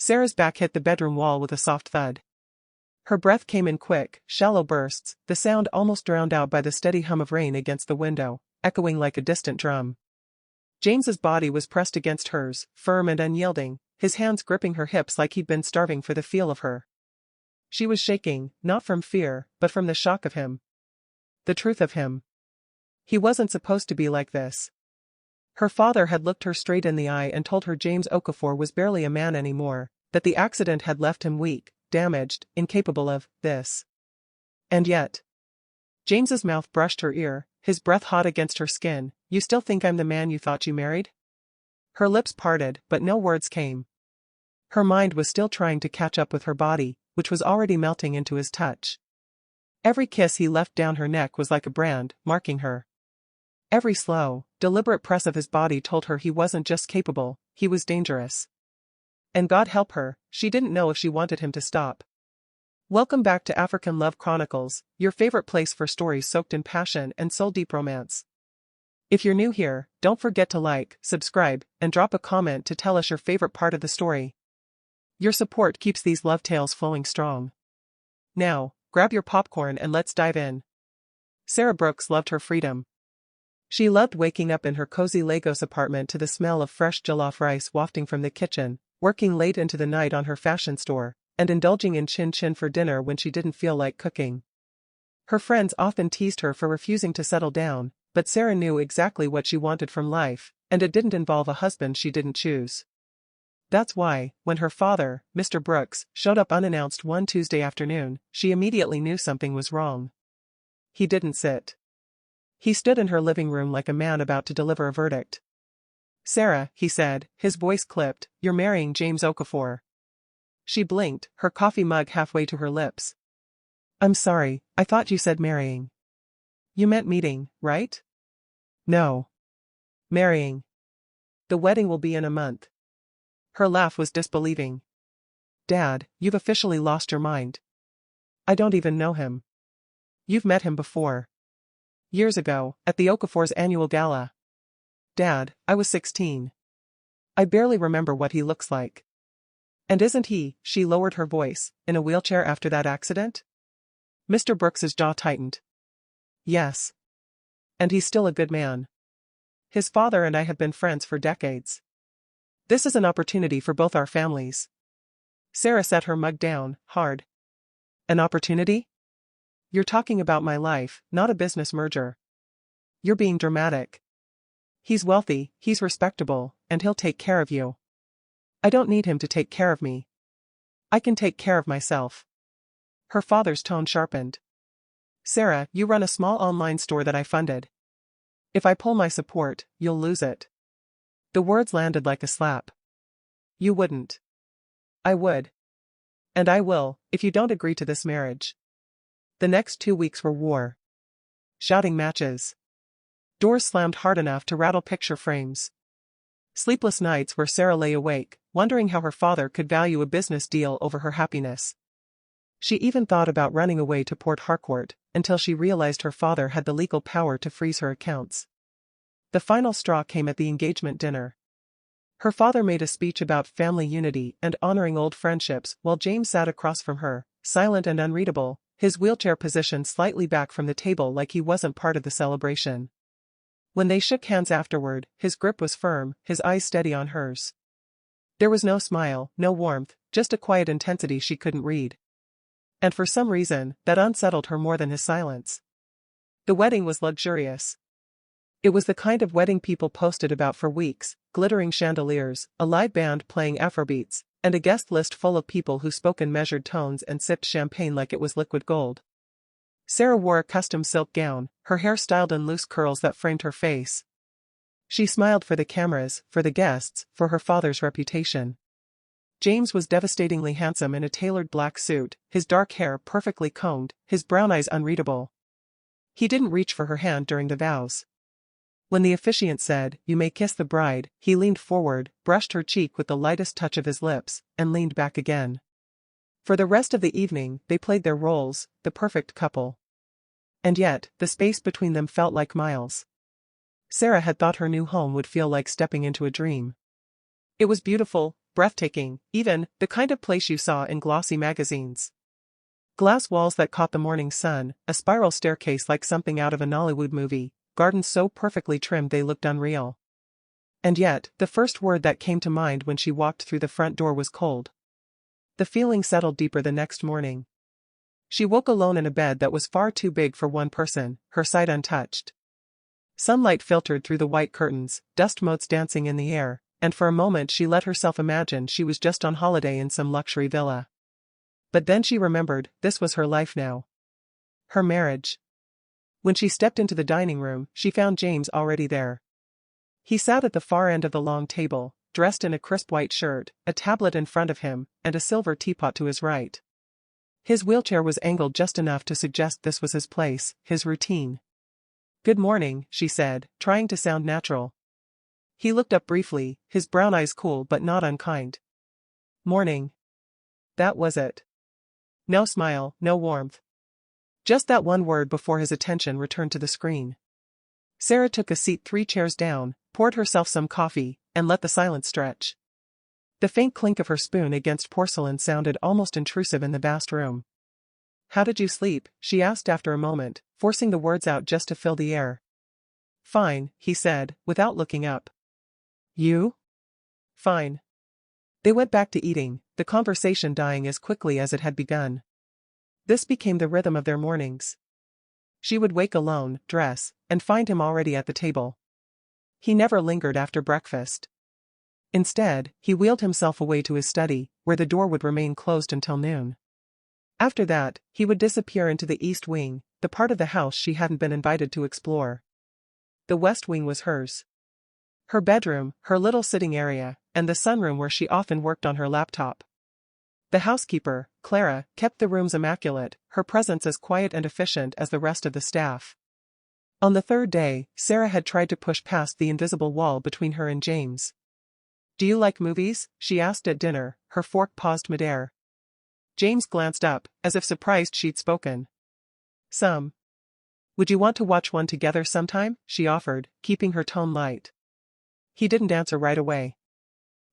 Sarah's back hit the bedroom wall with a soft thud. Her breath came in quick, shallow bursts, the sound almost drowned out by the steady hum of rain against the window, echoing like a distant drum. James's body was pressed against hers, firm and unyielding, his hands gripping her hips like he'd been starving for the feel of her. She was shaking, not from fear, but from the shock of him. The truth of him. He wasn't supposed to be like this. Her father had looked her straight in the eye and told her James Okafor was barely a man anymore, that the accident had left him weak, damaged, incapable of this. And yet. James's mouth brushed her ear, his breath hot against her skin. You still think I'm the man you thought you married? Her lips parted, but no words came. Her mind was still trying to catch up with her body, which was already melting into his touch. Every kiss he left down her neck was like a brand, marking her. Every slow, deliberate press of his body told her he wasn't just capable, he was dangerous. And God help her, she didn't know if she wanted him to stop. Welcome back to African Love Chronicles, your favorite place for stories soaked in passion and soul-deep romance. If you're new here, don't forget to like, subscribe, and drop a comment to tell us your favorite part of the story. Your support keeps these love tales flowing strong. Now, grab your popcorn and let's dive in. Sarah Brooks loved her freedom. She loved waking up in her cozy Lagos apartment to the smell of fresh jollof rice wafting from the kitchen, working late into the night on her fashion store, and indulging in chin-chin for dinner when she didn't feel like cooking. Her friends often teased her for refusing to settle down, but Sarah knew exactly what she wanted from life, and it didn't involve a husband she didn't choose. That's why, when her father, Mr. Brooks, showed up unannounced one Tuesday afternoon, she immediately knew something was wrong. He didn't sit. He stood in her living room like a man about to deliver a verdict. Sarah, he said, his voice clipped, you're marrying James Okafor. She blinked, her coffee mug halfway to her lips. I'm sorry, I thought you said marrying. You meant meeting, right? No. Marrying. The wedding will be in a month. Her laugh was disbelieving. Dad, you've officially lost your mind. I don't even know him. You've met him before. Years ago, at the Okafor's annual gala. Dad, I was 16. I barely remember what he looks like. And isn't he, she lowered her voice, in a wheelchair after that accident? Mr. Brooks's jaw tightened. Yes. And he's still a good man. His father and I have been friends for decades. This is an opportunity for both our families. Sarah set her mug down, hard. An opportunity? You're talking about my life, not a business merger. You're being dramatic. He's wealthy, he's respectable, and he'll take care of you. I don't need him to take care of me. I can take care of myself. Her father's tone sharpened. Sarah, you run a small online store that I funded. If I pull my support, you'll lose it. The words landed like a slap. You wouldn't. I would. And I will, if you don't agree to this marriage. The next 2 weeks were war. Shouting matches. Doors slammed hard enough to rattle picture frames. Sleepless nights where Sarah lay awake, wondering how her father could value a business deal over her happiness. She even thought about running away to Port Harcourt, until she realized her father had the legal power to freeze her accounts. The final straw came at the engagement dinner. Her father made a speech about family unity and honoring old friendships while James sat across from her, silent and unreadable, his wheelchair positioned slightly back from the table like he wasn't part of the celebration. When they shook hands afterward, his grip was firm, his eyes steady on hers. There was no smile, no warmth, just a quiet intensity she couldn't read. And for some reason, that unsettled her more than his silence. The wedding was luxurious. It was the kind of wedding people posted about for weeks, glittering chandeliers, a live band playing Afrobeats, and a guest list full of people who spoke in measured tones and sipped champagne like it was liquid gold. Sarah wore a custom silk gown, her hair styled in loose curls that framed her face. She smiled for the cameras, for the guests, for her father's reputation. James was devastatingly handsome in a tailored black suit, his dark hair perfectly combed, his brown eyes unreadable. He didn't reach for her hand during the vows. When the officiant said, "You may kiss the bride," he leaned forward, brushed her cheek with the lightest touch of his lips, and leaned back again. For the rest of the evening, they played their roles, the perfect couple. And yet, the space between them felt like miles. Sarah had thought her new home would feel like stepping into a dream. It was beautiful, breathtaking, even, the kind of place you saw in glossy magazines. Glass walls that caught the morning sun, a spiral staircase like something out of a Nollywood movie, gardens so perfectly trimmed they looked unreal. And yet, the first word that came to mind when she walked through the front door was cold. The feeling settled deeper the next morning. She woke alone in a bed that was far too big for one person, her side untouched. Sunlight filtered through the white curtains, dust motes dancing in the air, and for a moment she let herself imagine she was just on holiday in some luxury villa. But then she remembered, this was her life now. Her marriage. When she stepped into the dining room, she found James already there. He sat at the far end of the long table, dressed in a crisp white shirt, a tablet in front of him, and a silver teapot to his right. His wheelchair was angled just enough to suggest this was his place, his routine. "Good morning," she said, trying to sound natural. He looked up briefly, his brown eyes cool but not unkind. "Morning." That was it. No smile, no warmth. Just that one word before his attention returned to the screen. Sarah took a seat 3 chairs down, poured herself some coffee, and let the silence stretch. The faint clink of her spoon against porcelain sounded almost intrusive in the vast room. "How did you sleep?" she asked after a moment, forcing the words out just to fill the air. "Fine," he said, without looking up. "You?" "Fine." They went back to eating, the conversation dying as quickly as it had begun. This became the rhythm of their mornings. She would wake alone, dress, and find him already at the table. He never lingered after breakfast. Instead, he wheeled himself away to his study, where the door would remain closed until noon. After that, he would disappear into the east wing, the part of the house she hadn't been invited to explore. The west wing was hers. Her bedroom, her little sitting area, and the sunroom where she often worked on her laptop. The housekeeper, Clara, kept the rooms immaculate, her presence as quiet and efficient as the rest of the staff. On the third day, Sarah had tried to push past the invisible wall between her and James. "Do you like movies?" she asked at dinner, her fork paused midair. James glanced up, as if surprised she'd spoken. "Some." "Would you want to watch one together sometime?" she offered, keeping her tone light. He didn't answer right away.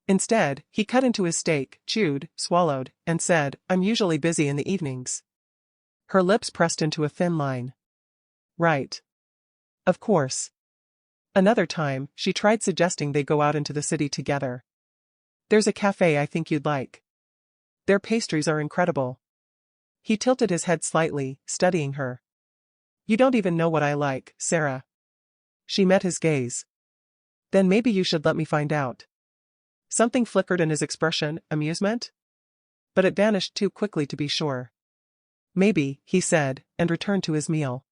Instead, he cut into his steak, chewed, swallowed, and said, "I'm usually busy in the evenings." Her lips pressed into a thin line. "Right. Of course." Another time, she tried suggesting they go out into the city together. "There's a cafe I think you'd like. Their pastries are incredible." He tilted his head slightly, studying her. "You don't even know what I like, Sarah." She met his gaze. "Then maybe you should let me find out." Something flickered in his expression, amusement? But it vanished too quickly to be sure. "Maybe," he said, and returned to his meal.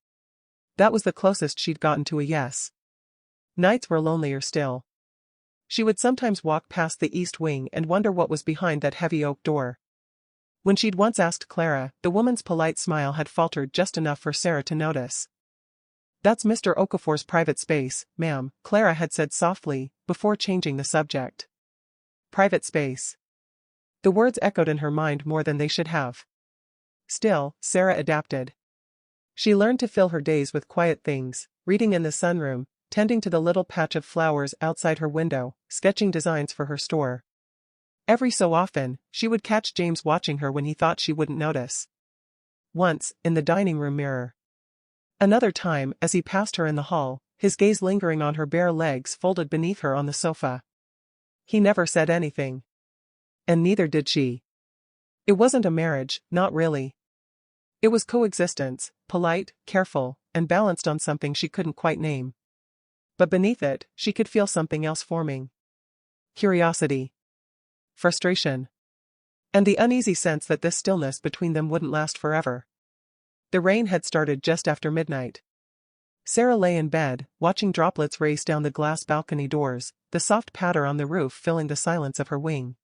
That was the closest she'd gotten to a yes. Nights were lonelier still. She would sometimes walk past the east wing and wonder what was behind that heavy oak door. When she'd once asked Clara, the woman's polite smile had faltered just enough for Sarah to notice. "That's Mr. Okafor's private space, ma'am," Clara had said softly, before changing the subject. Private space. The words echoed in her mind more than they should have. Still, Sarah adapted. She learned to fill her days with quiet things, reading in the sunroom, tending to the little patch of flowers outside her window, sketching designs for her store. Every so often, she would catch James watching her when he thought she wouldn't notice. Once, in the dining room mirror. Another time, as he passed her in the hall, his gaze lingering on her bare legs folded beneath her on the sofa. He never said anything. And neither did she. It wasn't a marriage, not really. It was coexistence, polite, careful, and balanced on something she couldn't quite name. But beneath it, she could feel something else forming. Curiosity. Frustration. And the uneasy sense that this stillness between them wouldn't last forever. The rain had started just after midnight. Sarah lay in bed, watching droplets race down the glass balcony doors, the soft patter on the roof filling the silence of her wing.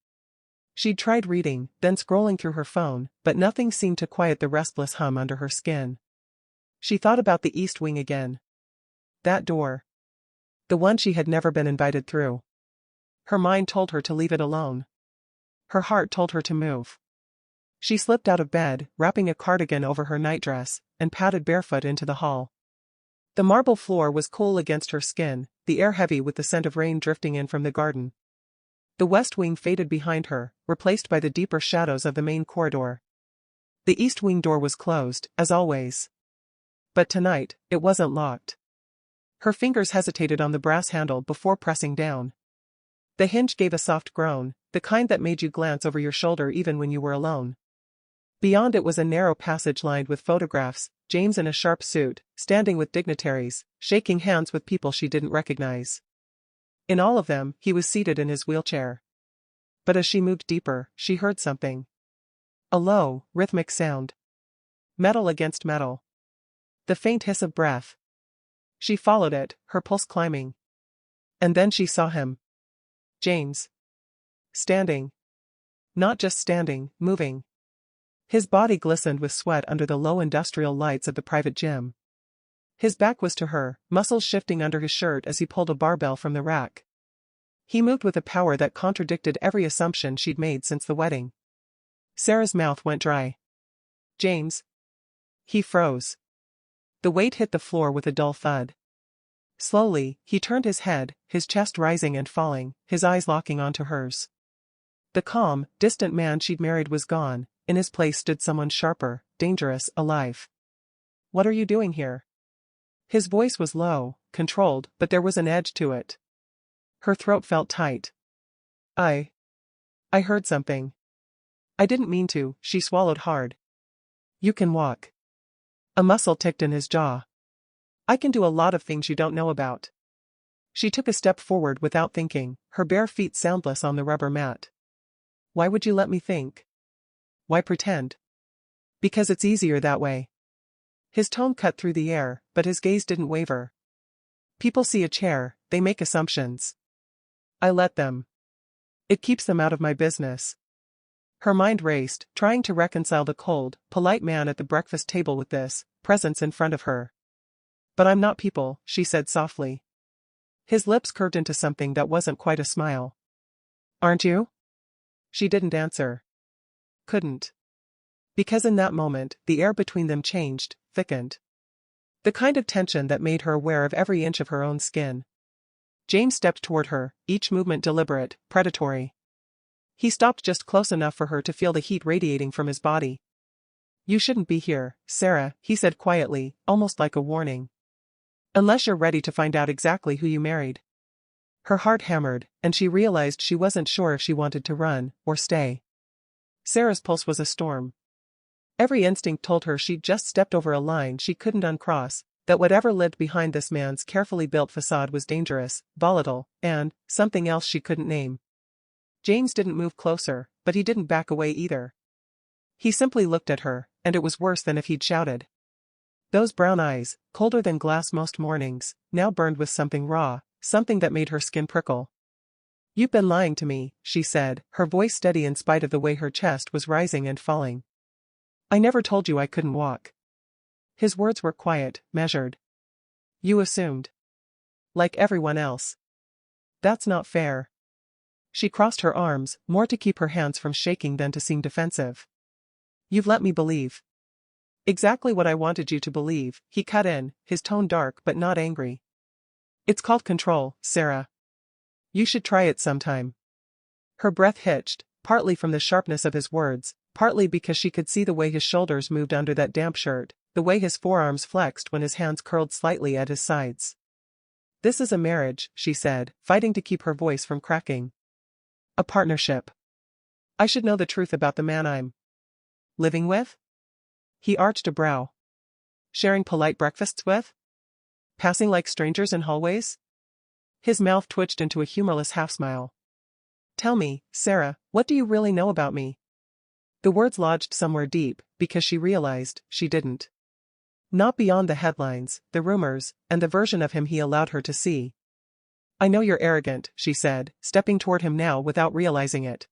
She'd tried reading, then scrolling through her phone, but nothing seemed to quiet the restless hum under her skin. She thought about the east wing again. That door. The one she had never been invited through. Her mind told her to leave it alone. Her heart told her to move. She slipped out of bed, wrapping a cardigan over her nightdress, and padded barefoot into the hall. The marble floor was cool against her skin, the air heavy with the scent of rain drifting in from the garden. The west wing faded behind her, replaced by the deeper shadows of the main corridor. The east wing door was closed, as always. But tonight, it wasn't locked. Her fingers hesitated on the brass handle before pressing down. The hinge gave a soft groan, the kind that made you glance over your shoulder even when you were alone. Beyond it was a narrow passage lined with photographs, James in a sharp suit, standing with dignitaries, shaking hands with people she didn't recognize. In all of them, he was seated in his wheelchair. But as she moved deeper, she heard something. A low, rhythmic sound. Metal against metal. The faint hiss of breath. She followed it, her pulse climbing. And then she saw him. James. Standing. Not just standing, moving. His body glistened with sweat under the low industrial lights of the private gym. His back was to her, muscles shifting under his shirt as he pulled a barbell from the rack. He moved with a power that contradicted every assumption she'd made since the wedding. Sarah's mouth went dry. James. He froze. The weight hit the floor with a dull thud. Slowly, he turned his head, his chest rising and falling, his eyes locking onto hers. The calm, distant man she'd married was gone, in his place stood someone sharper, dangerous, alive. What are you doing here? His voice was low, controlled, but there was an edge to it. Her throat felt tight. I heard something. I didn't mean to, she swallowed hard. You can walk. A muscle ticked in his jaw. I can do a lot of things you don't know about. She took a step forward without thinking, her bare feet soundless on the rubber mat. Why would you let me think? Why pretend? Because it's easier that way. His tone cut through the air, but his gaze didn't waver. People see a chair, they make assumptions. I let them. It keeps them out of my business. Her mind raced, trying to reconcile the cold, polite man at the breakfast table with this presence in front of her. But I'm not people, she said softly. His lips curved into something that wasn't quite a smile. Aren't you? She didn't answer. Couldn't. Because in that moment, the air between them changed, thickened. The kind of tension that made her aware of every inch of her own skin. James stepped toward her, each movement deliberate, predatory. He stopped just close enough for her to feel the heat radiating from his body. You shouldn't be here, Sarah, he said quietly, almost like a warning. Unless you're ready to find out exactly who you married. Her heart hammered, and she realized she wasn't sure if she wanted to run, or stay. Sarah's pulse was a storm. Every instinct told her she'd just stepped over a line she couldn't uncross, that whatever lived behind this man's carefully built facade was dangerous, volatile, and something else she couldn't name. James didn't move closer, but he didn't back away either. He simply looked at her, and it was worse than if he'd shouted. Those brown eyes, colder than glass most mornings, now burned with something raw, something that made her skin prickle. You've been lying to me, she said, her voice steady in spite of the way her chest was rising and falling. I never told you I couldn't walk. His words were quiet, measured. You assumed. Like everyone else. That's not fair. She crossed her arms, more to keep her hands from shaking than to seem defensive. You've let me believe. Exactly what I wanted you to believe, he cut in, his tone dark but not angry. It's called control, Sarah. You should try it sometime. Her breath hitched, partly from the sharpness of his words, partly because she could see the way his shoulders moved under that damp shirt, the way his forearms flexed when his hands curled slightly at his sides. This is a marriage, she said, fighting to keep her voice from cracking. A partnership. I should know the truth about the man I'm living with? He arched a brow. Sharing polite breakfasts with? Passing like strangers in hallways? His mouth twitched into a humorless half-smile. Tell me, Sarah, what do you really know about me? The words lodged somewhere deep, because she realized she didn't. Not beyond the headlines, the rumors, and the version of him he allowed her to see. I know you're arrogant, she said, stepping toward him now without realizing it.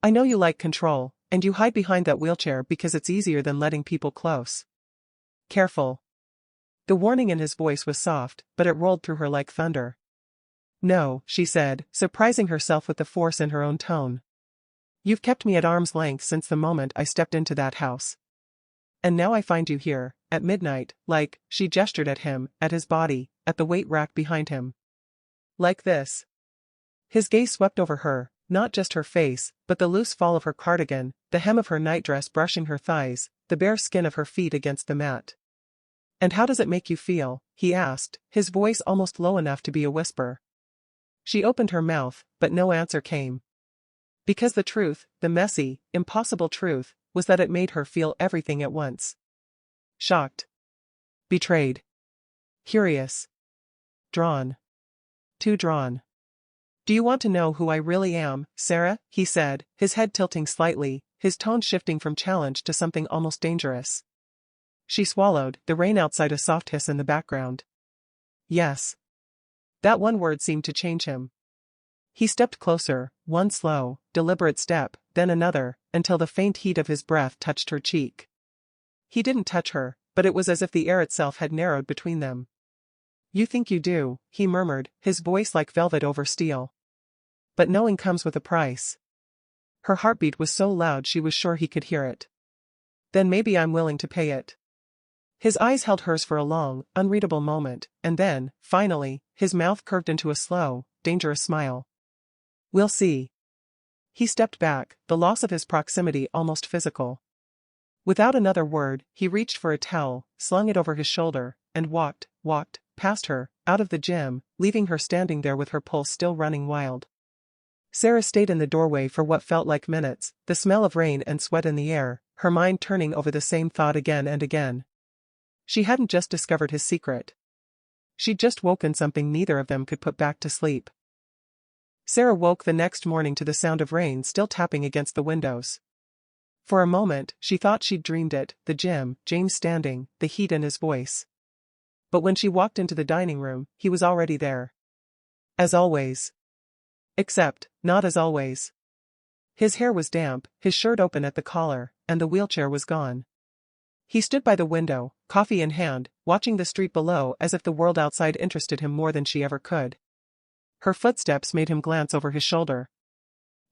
I know you like control, and you hide behind that wheelchair because it's easier than letting people close. Careful. The warning in his voice was soft, but it rolled through her like thunder. No, she said, surprising herself with the force in her own tone. You've kept me at arm's length since the moment I stepped into that house. And now I find you here, at midnight, like, she gestured at him, at his body, at the weight rack behind him. Like this. His gaze swept over her, not just her face, but the loose fall of her cardigan, the hem of her nightdress brushing her thighs, the bare skin of her feet against the mat. "And how does it make you feel?" he asked, his voice almost low enough to be a whisper. She opened her mouth, but no answer came. Because the truth, the messy, impossible truth, was that it made her feel everything at once. Shocked. Betrayed. Curious. Drawn. Too drawn. "Do you want to know who I really am, Sarah?" he said, his head tilting slightly, his tone shifting from challenge to something almost dangerous. She swallowed, the rain outside a soft hiss in the background. Yes. That one word seemed to change him. He stepped closer, one slow, deliberate step, then another, until the faint heat of his breath touched her cheek. He didn't touch her, but it was as if the air itself had narrowed between them. "You think you do," he murmured, his voice like velvet over steel. "But knowing comes with a price." Her heartbeat was so loud she was sure he could hear it. "Then maybe I'm willing to pay it." His eyes held hers for a long, unreadable moment, and then, finally, his mouth curved into a slow, dangerous smile. "We'll see." He stepped back, the loss of his proximity almost physical. Without another word, he reached for a towel, slung it over his shoulder, and walked past her, out of the gym, leaving her standing there with her pulse still running wild. Sarah stayed in the doorway for what felt like minutes, the smell of rain and sweat in the air, her mind turning over the same thought again and again. She hadn't just discovered his secret. She'd just woken something neither of them could put back to sleep. Sarah woke the next morning to the sound of rain still tapping against the windows. For a moment, she thought she'd dreamed it, the gym, James standing, the heat in his voice. But when she walked into the dining room, he was already there. As always. Except, not as always. His hair was damp, his shirt open at the collar, and the wheelchair was gone. He stood by the window, coffee in hand, watching the street below as if the world outside interested him more than she ever could. Her footsteps made him glance over his shoulder.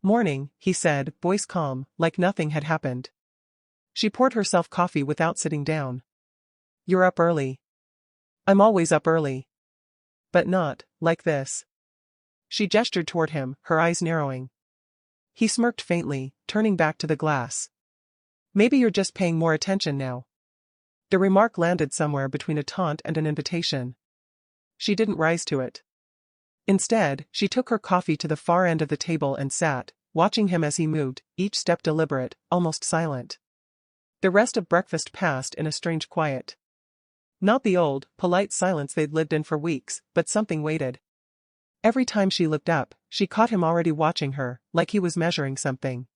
"Morning," he said, voice calm, like nothing had happened. She poured herself coffee without sitting down. "You're up early." "I'm always up early." "But not like this." She gestured toward him, her eyes narrowing. He smirked faintly, turning back to the glass. "Maybe you're just paying more attention now." The remark landed somewhere between a taunt and an invitation. She didn't rise to it. Instead, she took her coffee to the far end of the table and sat, watching him as he moved, each step deliberate, almost silent. The rest of breakfast passed in a strange quiet. Not the old, polite silence they'd lived in for weeks, but something waited. Every time she looked up, she caught him already watching her, like he was measuring something.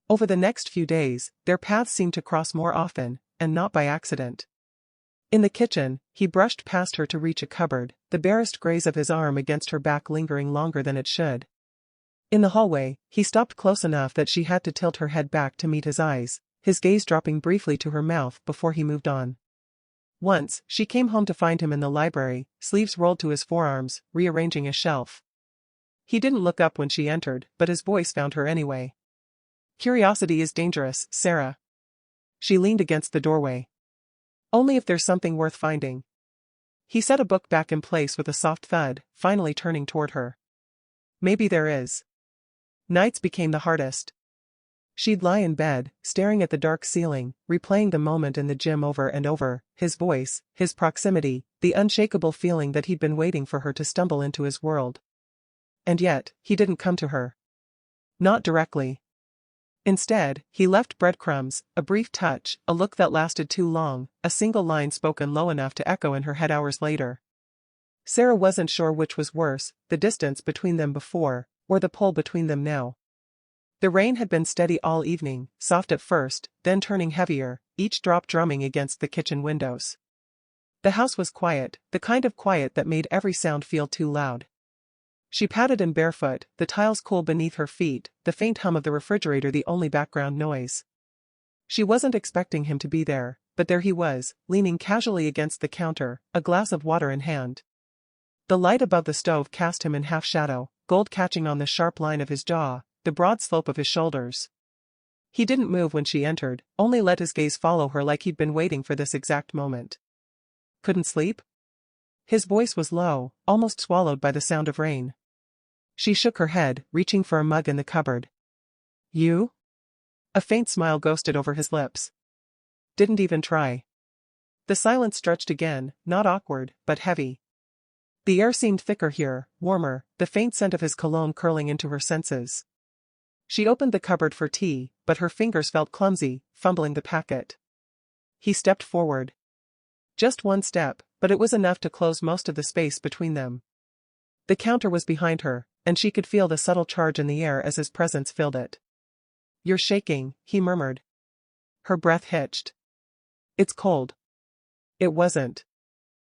Over the next few days, their paths seemed to cross more often, and not by accident. In the kitchen, he brushed past her to reach a cupboard, the barest graze of his arm against her back lingering longer than it should. In the hallway, he stopped close enough that she had to tilt her head back to meet his eyes, his gaze dropping briefly to her mouth before he moved on. Once, she came home to find him in the library, sleeves rolled to his forearms, rearranging a shelf. He didn't look up when she entered, but his voice found her anyway. "Curiosity is dangerous, Sarah." She leaned against the doorway. "Only if there's something worth finding." He set a book back in place with a soft thud, finally turning toward her. "Maybe there is." Nights became the hardest. She'd lie in bed, staring at the dark ceiling, replaying the moment in the gym over and over, his voice, his proximity, the unshakable feeling that he'd been waiting for her to stumble into his world. And yet, he didn't come to her. Not directly. Instead, he left breadcrumbs, a brief touch, a look that lasted too long, a single line spoken low enough to echo in her head hours later. Sarah wasn't sure which was worse, the distance between them before, or the pull between them now. The rain had been steady all evening, soft at first, then turning heavier, each drop drumming against the kitchen windows. The house was quiet, the kind of quiet that made every sound feel too loud. She padded in barefoot, the tiles cool beneath her feet, the faint hum of the refrigerator the only background noise. She wasn't expecting him to be there, but there he was, leaning casually against the counter, a glass of water in hand. The light above the stove cast him in half shadow, gold catching on the sharp line of his jaw, the broad slope of his shoulders. He didn't move when she entered, only let his gaze follow her like he'd been waiting for this exact moment. "Couldn't sleep?" His voice was low, almost swallowed by the sound of rain. She shook her head, reaching for a mug in the cupboard. You? A faint smile ghosted over his lips. Didn't even try. The silence stretched again, not awkward, but heavy. The air seemed thicker here, warmer, the faint scent of his cologne curling into her senses. She opened the cupboard for tea, but her fingers felt clumsy, fumbling the packet. He stepped forward. Just one step, but it was enough to close most of the space between them. The counter was behind her, and she could feel the subtle charge in the air as his presence filled it. You're shaking, he murmured. Her breath hitched. It's cold. It wasn't.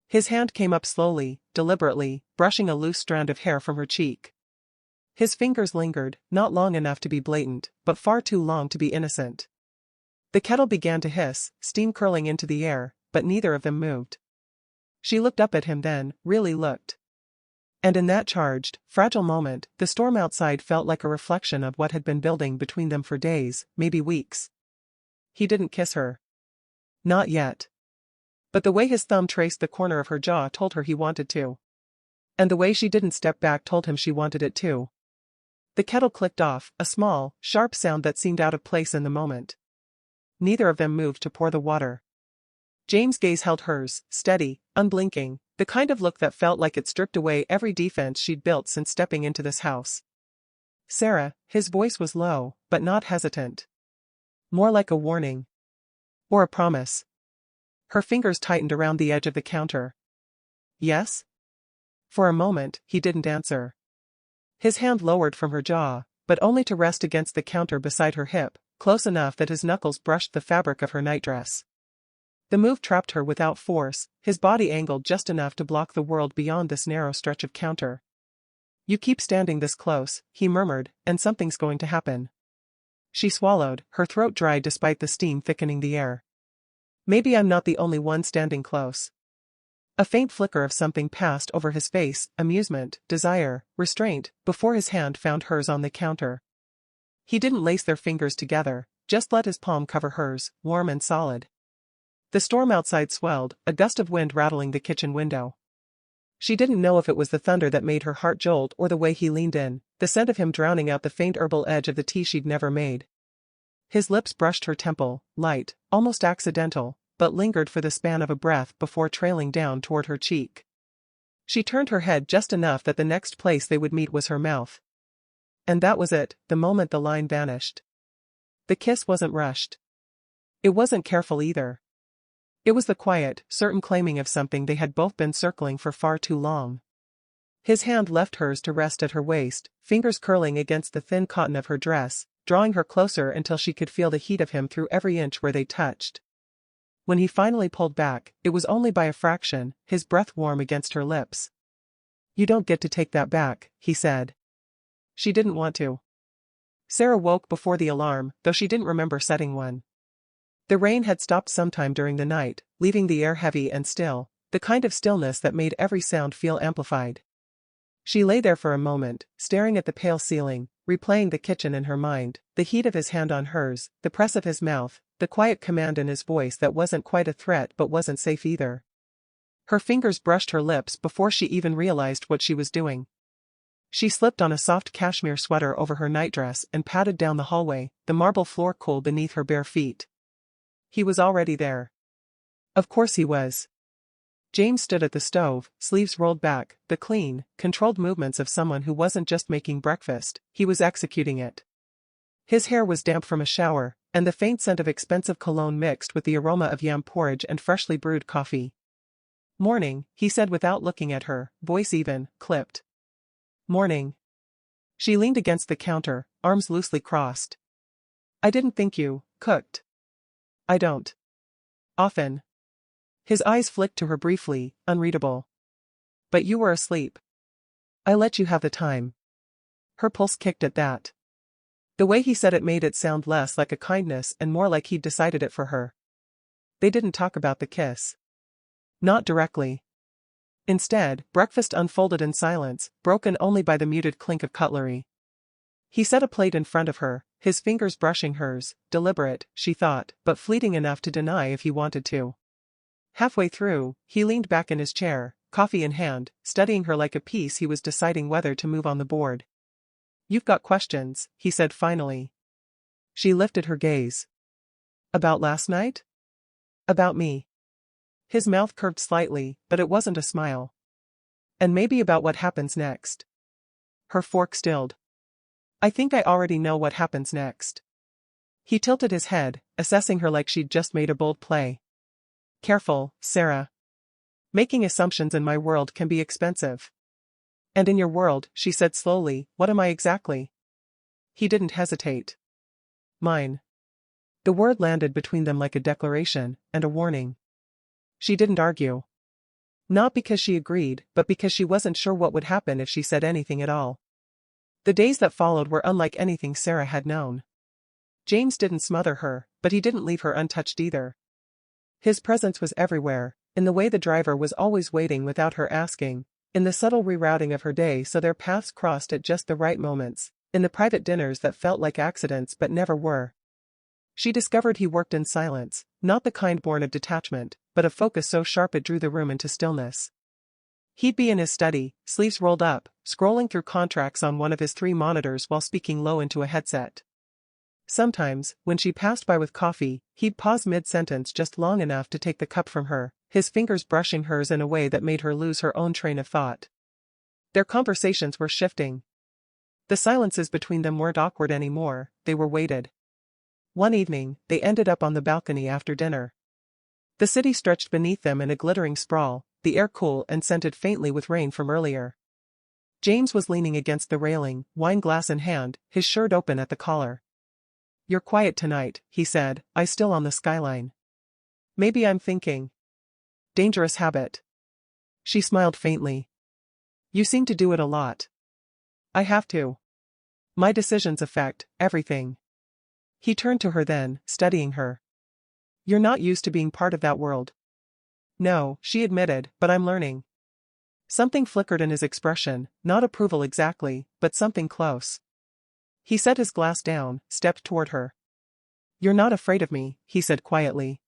His hand came up slowly, deliberately, brushing a loose strand of hair from her cheek. His fingers lingered, not long enough to be blatant, but far too long to be innocent. The kettle began to hiss, steam curling into the air, but neither of them moved. She looked up at him then, really looked. And in that charged, fragile moment, the storm outside felt like a reflection of what had been building between them for days, maybe weeks. He didn't kiss her. Not yet. But the way his thumb traced the corner of her jaw told her he wanted to. And the way she didn't step back told him she wanted it too. The kettle clicked off, a small, sharp sound that seemed out of place in the moment. Neither of them moved to pour the water. James' gaze held hers, steady, unblinking, the kind of look that felt like it stripped away every defense she'd built since stepping into this house. Sarah, his voice was low, but not hesitant. More like a warning. Or a promise. Her fingers tightened around the edge of the counter. Yes? For a moment, he didn't answer. His hand lowered from her jaw, but only to rest against the counter beside her hip, close enough that his knuckles brushed the fabric of her nightdress. The move trapped her without force, his body angled just enough to block the world beyond this narrow stretch of counter. You keep standing this close, he murmured, and something's going to happen. She swallowed, her throat dry despite the steam thickening the air. Maybe I'm not the only one standing close. A faint flicker of something passed over his face, amusement, desire, restraint, before his hand found hers on the counter. He didn't lace their fingers together, just let his palm cover hers, warm and solid. The storm outside swelled, a gust of wind rattling the kitchen window. She didn't know if it was the thunder that made her heart jolt or the way he leaned in, the scent of him drowning out the faint herbal edge of the tea she'd never made. His lips brushed her temple, light, almost accidental, but lingered for the span of a breath before trailing down toward her cheek. She turned her head just enough that the next place they would meet was her mouth. And that was it, the moment the line vanished. The kiss wasn't rushed. It wasn't careful either. It was the quiet, certain claiming of something they had both been circling for far too long. His hand left hers to rest at her waist, fingers curling against the thin cotton of her dress, drawing her closer until she could feel the heat of him through every inch where they touched. When he finally pulled back, it was only by a fraction, his breath warm against her lips. You don't get to take that back, he said. She didn't want to. Sarah woke before the alarm, though she didn't remember setting one. The rain had stopped sometime during the night, leaving the air heavy and still, the kind of stillness that made every sound feel amplified. She lay there for a moment, staring at the pale ceiling, replaying the kitchen in her mind, the heat of his hand on hers, the press of his mouth, the quiet command in his voice that wasn't quite a threat but wasn't safe either. Her fingers brushed her lips before she even realized what she was doing. She slipped on a soft cashmere sweater over her nightdress and padded down the hallway, the marble floor cool beneath her bare feet. He was already there. Of course he was. James stood at the stove, sleeves rolled back, the clean, controlled movements of someone who wasn't just making breakfast, he was executing it. His hair was damp from a shower, and the faint scent of expensive cologne mixed with the aroma of yam porridge and freshly brewed coffee. Morning, he said without looking at her, voice even, clipped. Morning. She leaned against the counter, arms loosely crossed. I didn't think you cooked. I don't. Often. His eyes flicked to her briefly, unreadable. But you were asleep. I let you have the time. Her pulse kicked at that. The way he said it made it sound less like a kindness and more like he'd decided it for her. They didn't talk about the kiss. Not directly. Instead, breakfast unfolded in silence, broken only by the muted clink of cutlery. He set a plate in front of her, his fingers brushing hers, deliberate, she thought, but fleeting enough to deny if he wanted to. Halfway through, he leaned back in his chair, coffee in hand, studying her like a piece he was deciding whether to move on the board. You've got questions, he said finally. She lifted her gaze. About last night? About me. His mouth curved slightly, but it wasn't a smile. And maybe about what happens next. Her fork stilled. I think I already know what happens next. He tilted his head, assessing her like she'd just made a bold play. Careful, Sarah. Making assumptions in my world can be expensive. And in your world, she said slowly, what am I exactly? He didn't hesitate. Mine. The word landed between them like a declaration and a warning. She didn't argue. Not because she agreed, but because she wasn't sure what would happen if she said anything at all. The days that followed were unlike anything Sarah had known. James didn't smother her, but he didn't leave her untouched either. His presence was everywhere, in the way the driver was always waiting without her asking, in the subtle rerouting of her day so their paths crossed at just the right moments, in the private dinners that felt like accidents but never were. She discovered he worked in silence, not the kind born of detachment, but a focus so sharp it drew the room into stillness. He'd be in his study, sleeves rolled up, scrolling through contracts on one of his 3 monitors while speaking low into a headset. Sometimes, when she passed by with coffee, he'd pause mid-sentence just long enough to take the cup from her, his fingers brushing hers in a way that made her lose her own train of thought. Their conversations were shifting. The silences between them weren't awkward anymore, they were weighted. One evening, they ended up on the balcony after dinner. The city stretched beneath them in a glittering sprawl, the air cool and scented faintly with rain from earlier. James was leaning against the railing, wine glass in hand, his shirt open at the collar. You're quiet tonight, he said, eyes still on the skyline. Maybe I'm thinking. Dangerous habit. She smiled faintly. You seem to do it a lot. I have to. My decisions affect everything. He turned to her then, studying her. You're not used to being part of that world. No, she admitted, but I'm learning. Something flickered in his expression, not approval exactly, but something close. He set his glass down, stepped toward her. You're not afraid of me, he said quietly.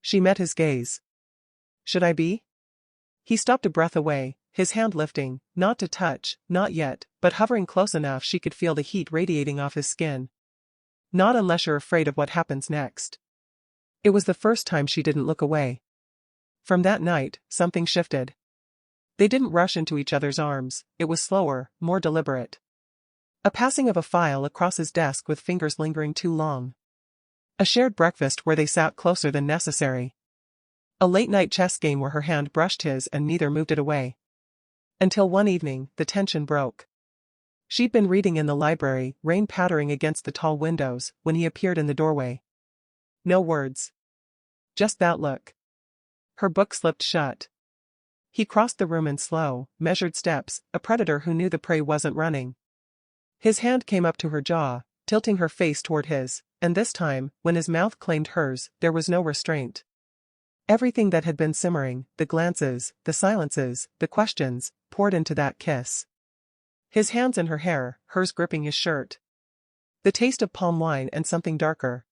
She met his gaze. Should I be? He stopped a breath away, his hand lifting, not to touch, not yet, but hovering close enough she could feel the heat radiating off his skin. Not unless you're afraid of what happens next. It was the first time she didn't look away. From that night, something shifted. They didn't rush into each other's arms, it was slower, more deliberate. A passing of a file across his desk with fingers lingering too long. A shared breakfast where they sat closer than necessary. A late-night chess game where her hand brushed his and neither moved it away. Until one evening, the tension broke. She'd been reading in the library, rain pattering against the tall windows, when he appeared in the doorway. No words. Just that look. Her book slipped shut. He crossed the room in slow, measured steps, a predator who knew the prey wasn't running. His hand came up to her jaw, tilting her face toward his, and this time, when his mouth claimed hers, there was no restraint. Everything that had been simmering, the glances, the silences, the questions, poured into that kiss. His hands in her hair, hers gripping his shirt. The taste of palm wine and something darker.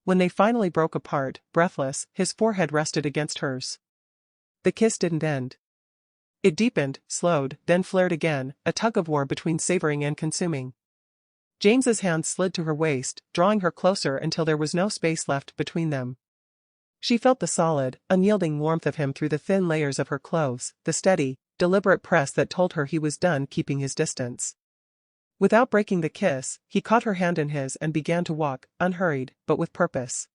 When they finally broke apart, breathless, his forehead rested against hers. The kiss didn't end. It deepened, slowed, then flared again, a tug-of-war between savoring and consuming. James's hand slid to her waist, drawing her closer until there was no space left between them. She felt the solid, unyielding warmth of him through the thin layers of her clothes, the steady, deliberate press that told her he was done keeping his distance. Without breaking the kiss, he caught her hand in his and began to walk, unhurried, but with purpose.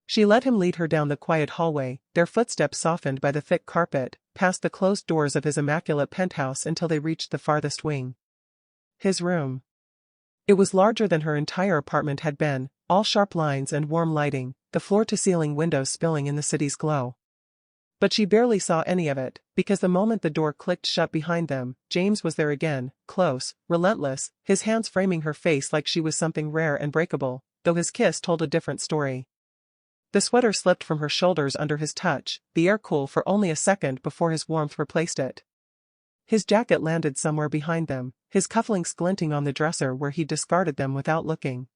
She let him lead her down the quiet hallway, their footsteps softened by the thick carpet, past the closed doors of his immaculate penthouse until they reached the farthest wing. His room. It was larger than her entire apartment had been, all sharp lines and warm lighting, the floor-to-ceiling windows spilling in the city's glow. But she barely saw any of it, because the moment the door clicked shut behind them, James was there again, close, relentless, his hands framing her face like she was something rare and breakable, though his kiss told a different story. The sweater slipped from her shoulders under his touch, the air cool for only a second before his warmth replaced it. His jacket landed somewhere behind them, his cufflinks glinting on the dresser where he discarded them without looking.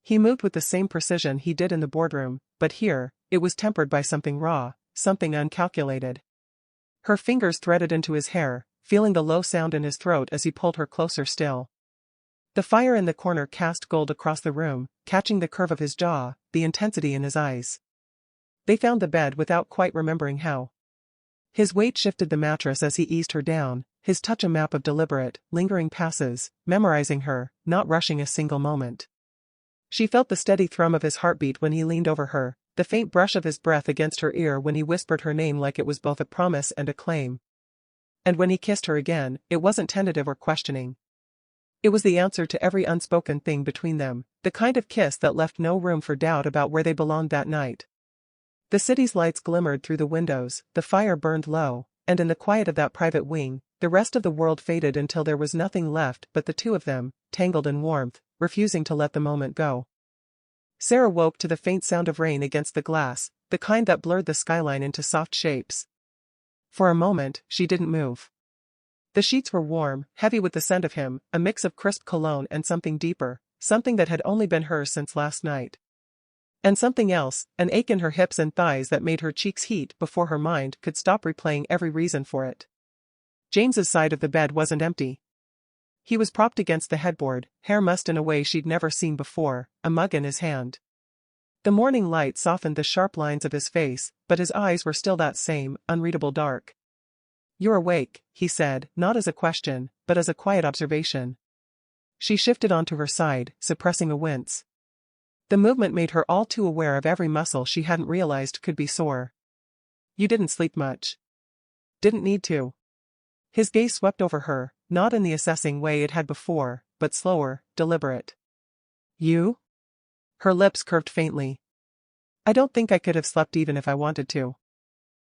He moved with the same precision he did in the boardroom, but here, it was tempered by something raw, something uncalculated. Her fingers threaded into his hair, feeling the low sound in his throat as he pulled her closer still. The fire in the corner cast gold across the room, catching the curve of his jaw, the intensity in his eyes. They found the bed without quite remembering how. His weight shifted the mattress as he eased her down, his touch a map of deliberate, lingering passes, memorizing her, not rushing a single moment. She felt the steady thrum of his heartbeat when he leaned over her, the faint brush of his breath against her ear when he whispered her name like it was both a promise and a claim. And when he kissed her again, it wasn't tentative or questioning. It was the answer to every unspoken thing between them, the kind of kiss that left no room for doubt about where they belonged that night. The city's lights glimmered through the windows, the fire burned low, and in the quiet of that private wing, the rest of the world faded until there was nothing left but the two of them, tangled in warmth, refusing to let the moment go. Sarah woke to the faint sound of rain against the glass, the kind that blurred the skyline into soft shapes. For a moment, she didn't move. The sheets were warm, heavy with the scent of him, a mix of crisp cologne and something deeper, something that had only been hers since last night. And something else, an ache in her hips and thighs that made her cheeks heat before her mind could stop replaying every reason for it. James's side of the bed wasn't empty. He was propped against the headboard, hair mussed in a way she'd never seen before, a mug in his hand. The morning light softened the sharp lines of his face, but his eyes were still that same, unreadable dark. "You're awake," he said, not as a question, but as a quiet observation. She shifted onto her side, suppressing a wince. The movement made her all too aware of every muscle she hadn't realized could be sore. "You didn't sleep much." "Didn't need to." His gaze swept over her, not in the assessing way it had before, but slower, deliberate. "You?" Her lips curved faintly. "I don't think I could have slept even if I wanted to."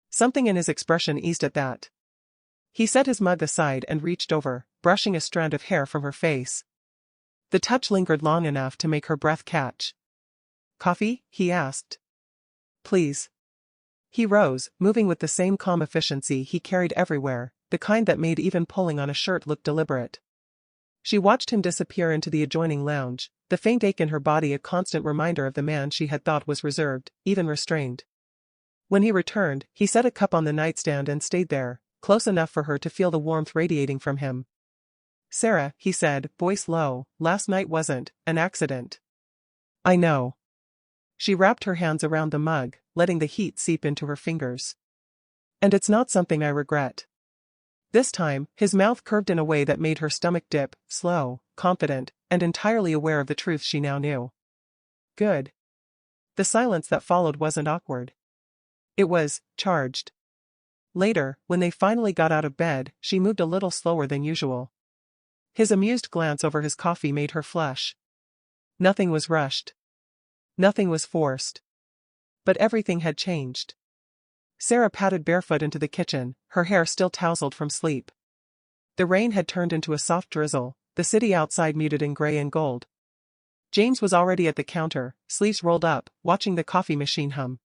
Something in his expression eased at that. He set his mug aside and reached over, brushing a strand of hair from her face. The touch lingered long enough to make her breath catch. "Coffee?" he asked. "Please." He rose, moving with the same calm efficiency he carried everywhere, the kind that made even pulling on a shirt look deliberate. She watched him disappear into the adjoining lounge, the faint ache in her body a constant reminder of the man she had thought was reserved, even restrained. When he returned, he set a cup on the nightstand and stayed there, close enough for her to feel the warmth radiating from him. "Sarah," he said, voice low, "last night wasn't an accident." "I know." She wrapped her hands around the mug, letting the heat seep into her fingers. "And it's not something I regret." This time, his mouth curved in a way that made her stomach dip, slow, confident, and entirely aware of the truth she now knew. "Good." The silence that followed wasn't awkward. It was charged. Later, when they finally got out of bed, she moved a little slower than usual. His amused glance over his coffee made her flush. Nothing was rushed. Nothing was forced. But everything had changed. Sarah padded barefoot into the kitchen, her hair still tousled from sleep. The rain had turned into a soft drizzle, the city outside muted in gray and gold. James was already at the counter, sleeves rolled up, watching the coffee machine hum.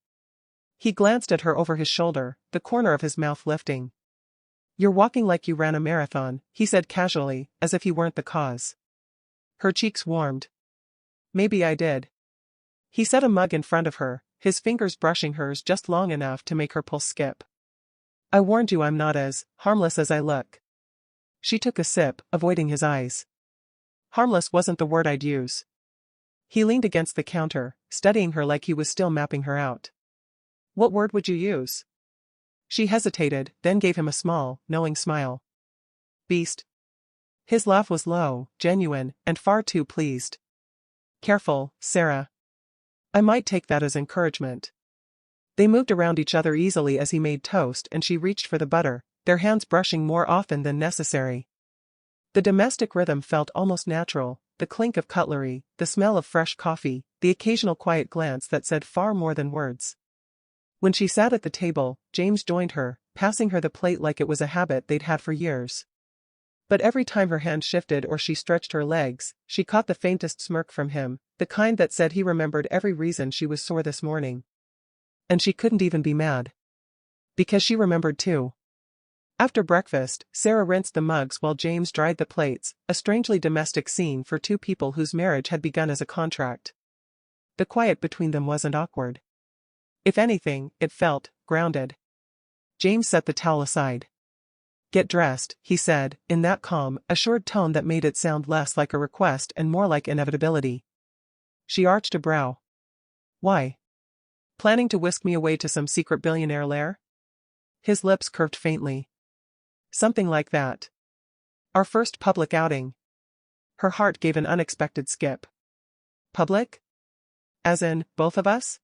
He glanced at her over his shoulder, the corner of his mouth lifting. "You're walking like you ran a marathon," he said casually, as if he weren't the cause. Her cheeks warmed. "Maybe I did." He set a mug in front of her, his fingers brushing hers just long enough to make her pulse skip. "I warned you I'm not as harmless as I look." She took a sip, avoiding his eyes. "Harmless wasn't the word I'd use." He leaned against the counter, studying her like he was still mapping her out. "What word would you use?" She hesitated, then gave him a small, knowing smile. "Beast." His laugh was low, genuine, and far too pleased. "Careful, Sarah." "I might take that as encouragement." They moved around each other easily as he made toast and she reached for the butter, their hands brushing more often than necessary. The domestic rhythm felt almost natural, the clink of cutlery, the smell of fresh coffee, the occasional quiet glance that said far more than words. When she sat at the table, James joined her, passing her the plate like it was a habit they'd had for years. But every time her hand shifted or she stretched her legs, she caught the faintest smirk from him, the kind that said he remembered every reason she was sore this morning. And she couldn't even be mad. Because she remembered too. After breakfast, Sarah rinsed the mugs while James dried the plates, a strangely domestic scene for two people whose marriage had begun as a contract. The quiet between them wasn't awkward. If anything, it felt grounded. James set the towel aside. Get dressed, he said, in that calm, assured tone that made it sound less like a request and more like inevitability. She arched a brow. Why? Planning to whisk me away to some secret billionaire lair? His lips curved faintly. Something like that. Our first public outing. Her heart gave an unexpected skip. Public? As in, both of us?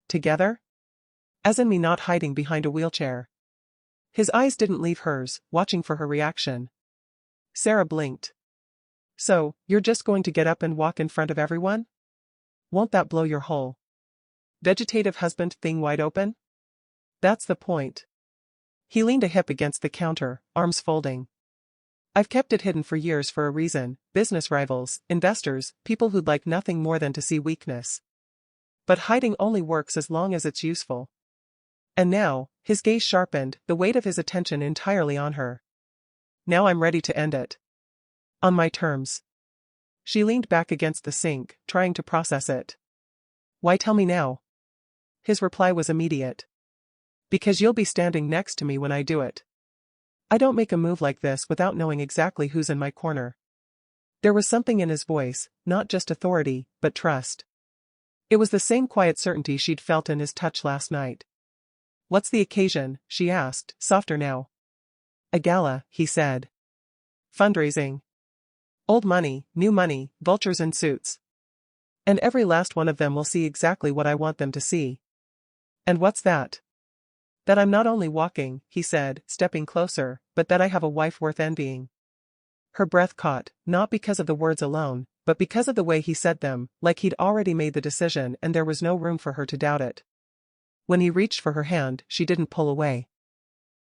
Together? As in me not hiding behind a wheelchair. His eyes didn't leave hers, watching for her reaction. Sarah blinked. So, you're just going to get up and walk in front of everyone? Won't that blow your whole vegetative husband thing wide open? That's the point. He leaned a hip against the counter, arms folding. I've kept it hidden for years for a reason: business rivals, investors, people who'd like nothing more than to see weakness. But hiding only works as long as it's useful. And now, his gaze sharpened, the weight of his attention entirely on her. Now I'm ready to end it. On my terms. She leaned back against the sink, trying to process it. Why tell me now? His reply was immediate. Because you'll be standing next to me when I do it. I don't make a move like this without knowing exactly who's in my corner. There was something in his voice, not just authority, but trust. It was the same quiet certainty she'd felt in his touch last night. What's the occasion? She asked, softer now. A gala, he said. Fundraising. Old money, new money, vultures in suits. And every last one of them will see exactly what I want them to see. And what's that? That I'm not only walking, he said, stepping closer, but that I have a wife worth envying. Her breath caught, not because of the words alone, but because of the way he said them, like he'd already made the decision and there was no room for her to doubt it. When he reached for her hand, she didn't pull away.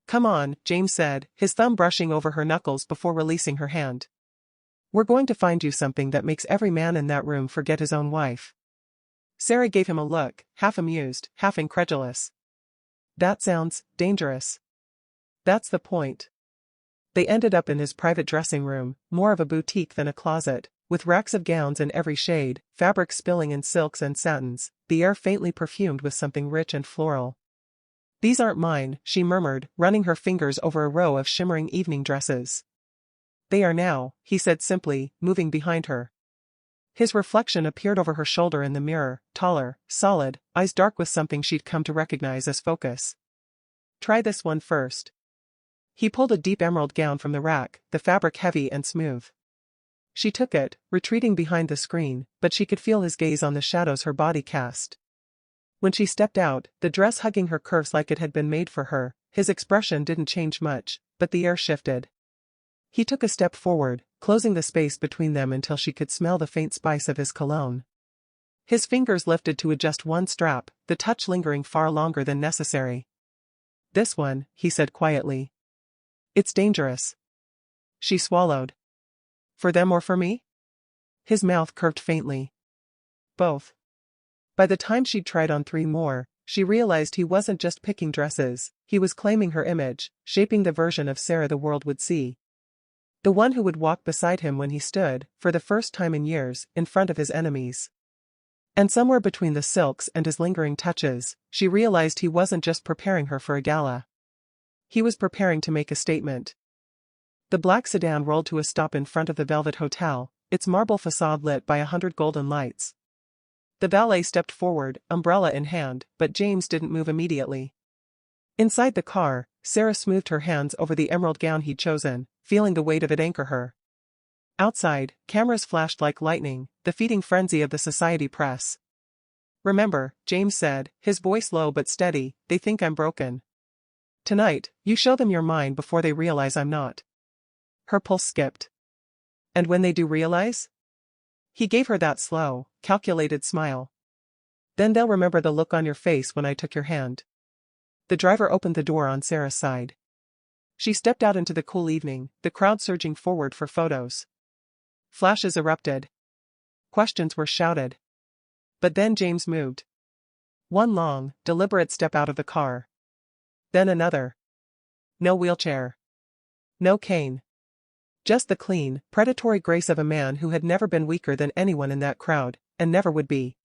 Come on, James said, his thumb brushing over her knuckles before releasing her hand. We're going to find you something that makes every man in that room forget his own wife. Sarah gave him a look, half amused, half incredulous. That sounds dangerous. That's the point. They ended up in his private dressing room, more of a boutique than a closet, with racks of gowns in every shade, fabric spilling in silks and satins, the air faintly perfumed with something rich and floral. These aren't mine, she murmured, running her fingers over a row of shimmering evening dresses. They are now, he said simply, moving behind her. His reflection appeared over her shoulder in the mirror, taller, solid, eyes dark with something she'd come to recognize as focus. Try this one first. He pulled a deep emerald gown from the rack, the fabric heavy and smooth. She took it, retreating behind the screen, but she could feel his gaze on the shadows her body cast. When she stepped out, the dress hugging her curves like it had been made for her, his expression didn't change much, but the air shifted. He took a step forward, closing the space between them until she could smell the faint spice of his cologne. His fingers lifted to adjust one strap, the touch lingering far longer than necessary. This one, he said quietly. It's dangerous. She swallowed. For them or for me? His mouth curved faintly. Both. By the time she'd tried on 3 more, she realized he wasn't just picking dresses, he was claiming her image, shaping the version of Sarah the world would see. The one who would walk beside him when he stood, for the first time in years, in front of his enemies. And somewhere between the silks and his lingering touches, she realized he wasn't just preparing her for a gala. He was preparing to make a statement. The black sedan rolled to a stop in front of the Velvet Hotel, its marble facade lit by 100 golden lights. The valet stepped forward, umbrella in hand, but James didn't move immediately. Inside the car, Sarah smoothed her hands over the emerald gown he'd chosen, feeling the weight of it anchor her. Outside, cameras flashed like lightning, the feeding frenzy of the society press. Remember, James said, his voice low but steady, they think I'm broken. Tonight, you show them you're mine before they realize I'm not. Her pulse skipped. And when they do realize? He gave her that slow, calculated smile. Then they'll remember the look on your face when I took your hand. The driver opened the door on Sarah's side. She stepped out into the cool evening, the crowd surging forward for photos. Flashes erupted. Questions were shouted. But then James moved. One long, deliberate step out of the car. Then another. No wheelchair. No cane. Just the clean, predatory grace of a man who had never been weaker than anyone in that crowd, and never would be.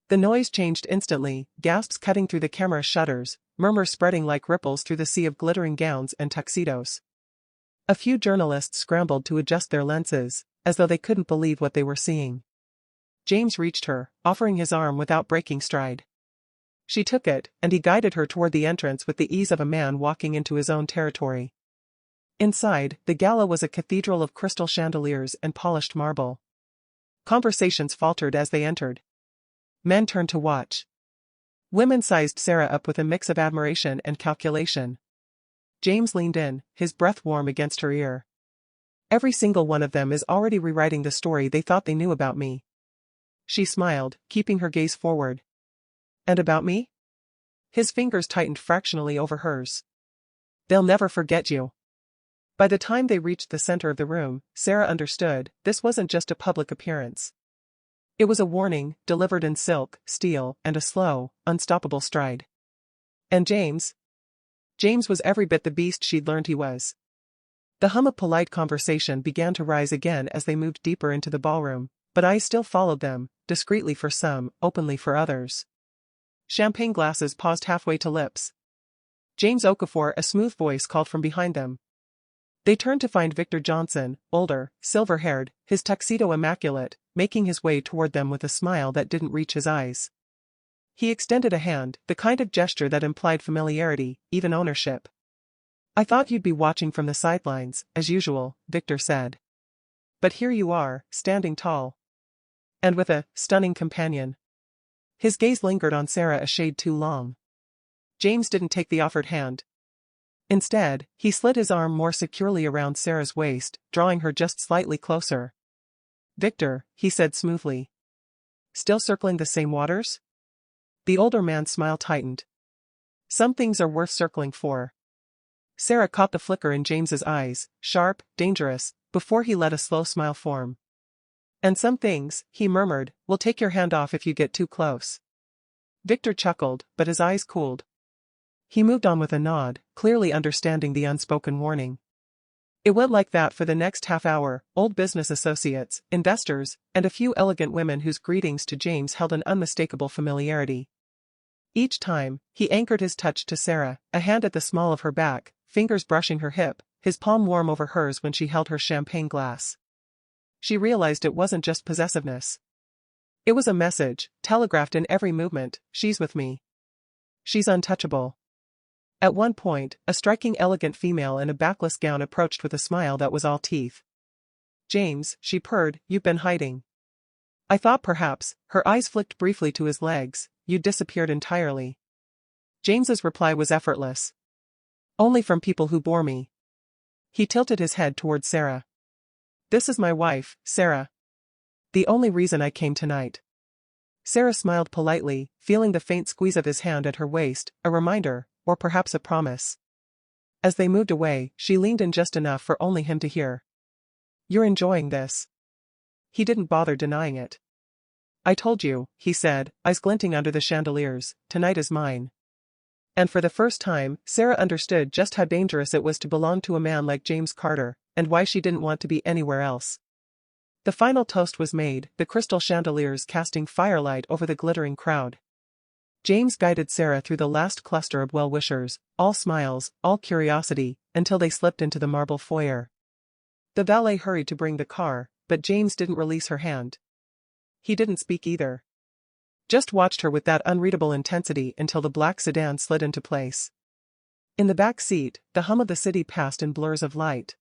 The noise changed instantly, gasps cutting through the camera shutters, murmurs spreading like ripples through the sea of glittering gowns and tuxedos. A few journalists scrambled to adjust their lenses, as though they couldn't believe what they were seeing. James reached her, offering his arm without breaking stride. She took it, and he guided her toward the entrance with the ease of a man walking into his own territory. Inside, the gala was a cathedral of crystal chandeliers and polished marble. Conversations faltered as they entered. Men turned to watch. Women sized Sarah up with a mix of admiration and calculation. James leaned in, his breath warm against her ear. Every single one of them is already rewriting the story they thought they knew about me. She smiled, keeping her gaze forward. And about me? His fingers tightened fractionally over hers. They'll never forget you. By the time they reached the center of the room, Sarah understood, this wasn't just a public appearance. It was a warning, delivered in silk, steel, and a slow, unstoppable stride. And James? James was every bit the beast she'd learned he was. The hum of polite conversation began to rise again as they moved deeper into the ballroom, but eyes still followed them, discreetly for some, openly for others. Champagne glasses paused halfway to lips. James Okafor, a smooth voice called from behind them. They turned to find Victor Johnson, older, silver-haired, his tuxedo immaculate, making his way toward them with a smile that didn't reach his eyes. He extended a hand, the kind of gesture that implied familiarity, even ownership. "I thought you'd be watching from the sidelines, as usual," Victor said. "But here you are, standing tall. And with a stunning companion." His gaze lingered on Sarah a shade too long. James didn't take the offered hand. Instead, he slid his arm more securely around Sarah's waist, drawing her just slightly closer. "Victor," he said smoothly. "Still circling the same waters?" The older man's smile tightened. "Some things are worth circling for." Sarah caught the flicker in James's eyes, sharp, dangerous, before he let a slow smile form. "And some things," he murmured, "will take your hand off if you get too close." Victor chuckled, but his eyes cooled. He moved on with a nod, clearly understanding the unspoken warning. It went like that for the next half hour, old business associates, investors, and a few elegant women whose greetings to James held an unmistakable familiarity. Each time, he anchored his touch to Sarah, a hand at the small of her back, fingers brushing her hip, his palm warm over hers when she held her champagne glass. She realized it wasn't just possessiveness. It was a message, telegraphed in every movement: she's with me. She's untouchable. At one point, a striking elegant female in a backless gown approached with a smile that was all teeth. "James," she purred, "you've been hiding." "I thought perhaps," her eyes flicked briefly to his legs, "you'd disappeared entirely." James's reply was effortless. "Only from people who bore me." He tilted his head towards Sarah. "This is my wife, Sarah. The only reason I came tonight." Sarah smiled politely, feeling the faint squeeze of his hand at her waist, a reminder, or perhaps a promise. As they moved away, she leaned in just enough for only him to hear. "You're enjoying this." He didn't bother denying it. "I told you," he said, eyes glinting under the chandeliers, "tonight is mine." And for the first time, Sarah understood just how dangerous it was to belong to a man like James Carter, and why she didn't want to be anywhere else. The final toast was made, the crystal chandeliers casting firelight over the glittering crowd. James guided Sarah through the last cluster of well-wishers, all smiles, all curiosity, until they slipped into the marble foyer. The valet hurried to bring the car, but James didn't release her hand. He didn't speak either. Just watched her with that unreadable intensity until the black sedan slid into place. In the back seat, the hum of the city passed in blurs of light.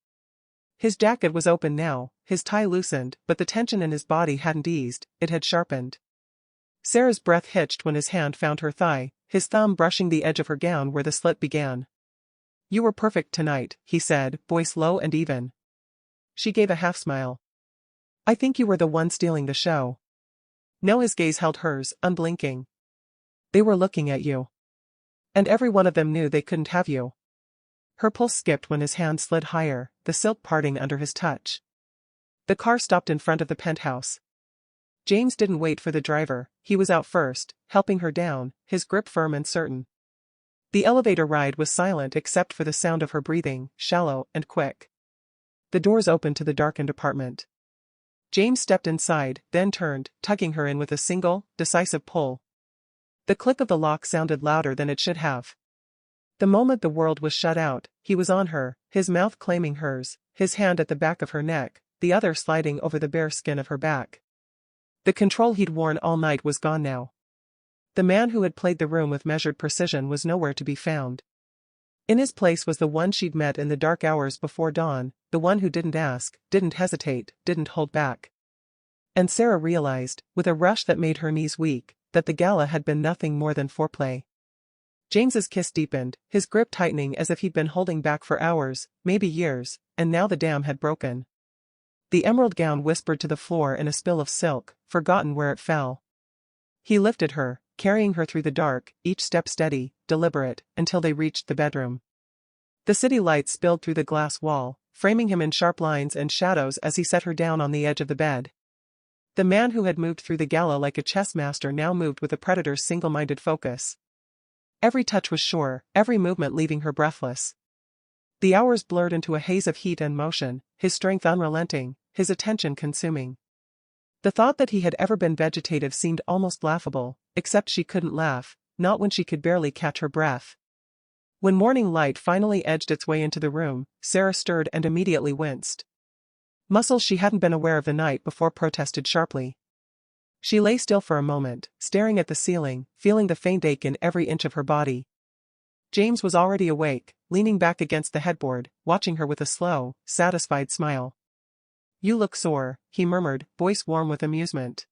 His jacket was open now, his tie loosened, but the tension in his body hadn't eased, it had sharpened. Sarah's breath hitched when his hand found her thigh, his thumb brushing the edge of her gown where the slit began. "You were perfect tonight," he said, voice low and even. She gave a half-smile. "I think you were the one stealing the show." No, his gaze held hers, unblinking. "They were looking at you. And every one of them knew they couldn't have you." Her pulse skipped when his hand slid higher, the silk parting under his touch. The car stopped in front of the penthouse. James didn't wait for the driver, he was out first, helping her down, his grip firm and certain. The elevator ride was silent except for the sound of her breathing, shallow and quick. The doors opened to the darkened apartment. James stepped inside, then turned, tugging her in with a single, decisive pull. The click of the lock sounded louder than it should have. The moment the world was shut out, he was on her, his mouth claiming hers, his hand at the back of her neck, the other sliding over the bare skin of her back. The control he'd worn all night was gone now. The man who had played the room with measured precision was nowhere to be found. In his place was the one she'd met in the dark hours before dawn, the one who didn't ask, didn't hesitate, didn't hold back. And Sarah realized, with a rush that made her knees weak, that the gala had been nothing more than foreplay. James's kiss deepened, his grip tightening as if he'd been holding back for hours, maybe years, and now the dam had broken. The emerald gown whispered to the floor in a spill of silk, forgotten where it fell. He lifted her, carrying her through the dark, each step steady, deliberate, until they reached the bedroom. The city lights spilled through the glass wall, framing him in sharp lines and shadows as he set her down on the edge of the bed. The man who had moved through the gala like a chess master now moved with a predator's single-minded focus. Every touch was sure, every movement leaving her breathless. The hours blurred into a haze of heat and motion, his strength unrelenting, his attention consuming. The thought that he had ever been vegetative seemed almost laughable, except she couldn't laugh, not when she could barely catch her breath. When morning light finally edged its way into the room, Sarah stirred and immediately winced. Muscles she hadn't been aware of the night before protested sharply. She lay still for a moment, staring at the ceiling, feeling the faint ache in every inch of her body. James was already awake, leaning back against the headboard, watching her with a slow, satisfied smile. "You look sore," he murmured, voice warm with amusement.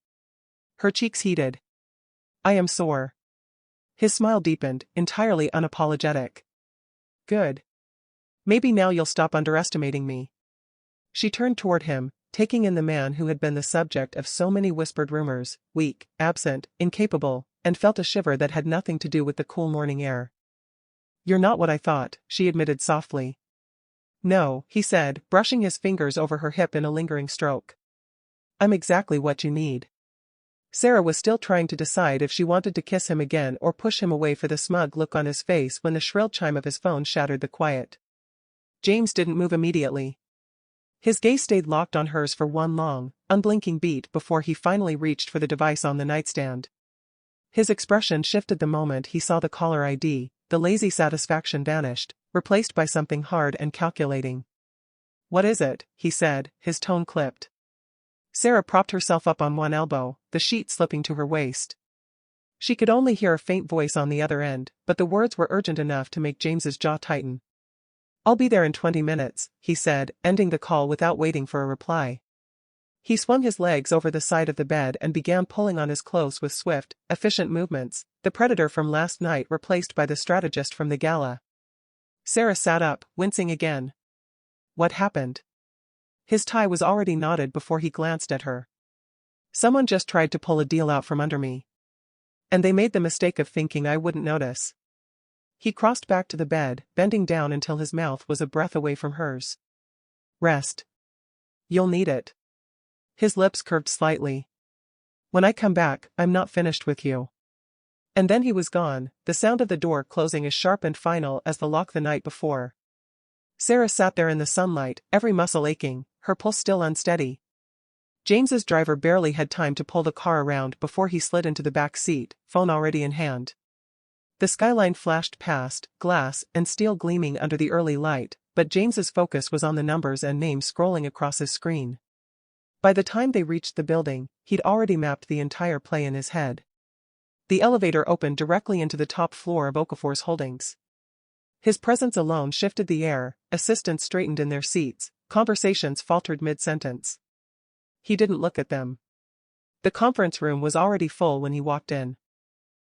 Her cheeks heated. "I am sore." His smile deepened, entirely unapologetic. "Good. Maybe now you'll stop underestimating me." She turned toward him, taking in the man who had been the subject of so many whispered rumors, weak, absent, incapable, and felt a shiver that had nothing to do with the cool morning air. "You're not what I thought," she admitted softly. "No," he said, brushing his fingers over her hip in a lingering stroke. "I'm exactly what you need." Sarah was still trying to decide if she wanted to kiss him again or push him away for the smug look on his face when the shrill chime of his phone shattered the quiet. James didn't move immediately. His gaze stayed locked on hers for one long, unblinking beat before he finally reached for the device on the nightstand. His expression shifted the moment he saw the caller ID, the lazy satisfaction vanished, replaced by something hard and calculating. "What is it?" he said, his tone clipped. Sarah propped herself up on one elbow, the sheet slipping to her waist. She could only hear a faint voice on the other end, but the words were urgent enough to make James's jaw tighten. "I'll be there in 20 minutes, he said, ending the call without waiting for a reply. He swung his legs over the side of the bed and began pulling on his clothes with swift, efficient movements, the predator from last night replaced by the strategist from the gala. Sarah sat up, wincing again. What happened? His tie was already knotted before he glanced at her. "Someone just tried to pull a deal out from under me. And they made the mistake of thinking I wouldn't notice." He crossed back to the bed, bending down until his mouth was a breath away from hers. "Rest. You'll need it." His lips curved slightly. "When I come back, I'm not finished with you." And then he was gone, the sound of the door closing as sharp and final as the lock the night before. Sarah sat there in the sunlight, every muscle aching, her pulse still unsteady. James's driver barely had time to pull the car around before he slid into the back seat, phone already in hand. The skyline flashed past, glass and steel gleaming under the early light, but James's focus was on the numbers and names scrolling across his screen. By the time they reached the building, he'd already mapped the entire play in his head. The elevator opened directly into the top floor of Okafor's holdings. His presence alone shifted the air, assistants straightened in their seats, conversations faltered mid-sentence. He didn't look at them. The conference room was already full when he walked in.